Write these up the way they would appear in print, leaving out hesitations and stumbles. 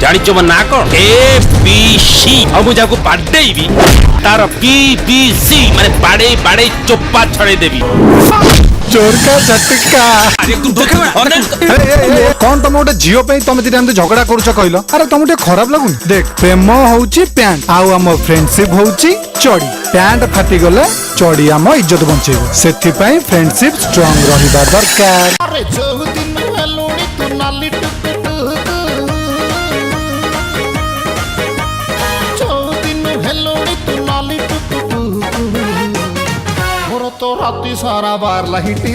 जानिच मो ना कौन ABC अब मुझे बाडेबी तार BBC माने बाड़े बाड़े चोप्पा छड़े देवी। चोर का झटका। अरे तू कौन तुम गोटे झील पे तुम दिने एमती झगड़ा करुच कहल? अरे तुम खराब लगुन? देख प्रेम होउची पैंट आउ आम फ्रेंडशिप होउची चड़ी। पैंट फाटी गले चड़ी आम इज्जत बंचेबो, सेथिपाई फ्रेंडशिप स्ट्रांग रहिबा दरकार। अरे जो दिन हेलुनी तू नाली तो राती सारा बार लहिटी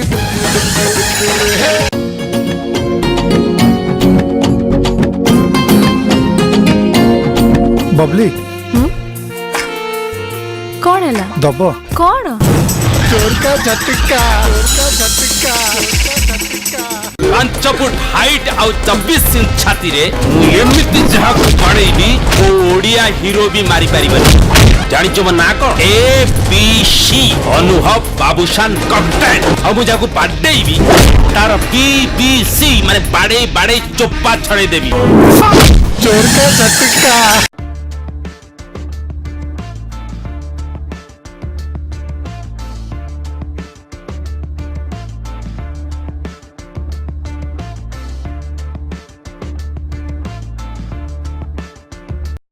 बबली कौन है ला? दब कौन? चोर का झटका। 5 फुट हाइट आउ 24 इंच छाती रे एमिति जहा को पड़ेबी ओ ओडिया हीरो भी मारी परिबनी। जानिच मो ना कौन ABC अनुभव बाबूशान कैप्टन अब मुझे बाडेबी तार BBC माने बाड़े बाड़े चोप्पा छड़े देवी। चोर का झटका।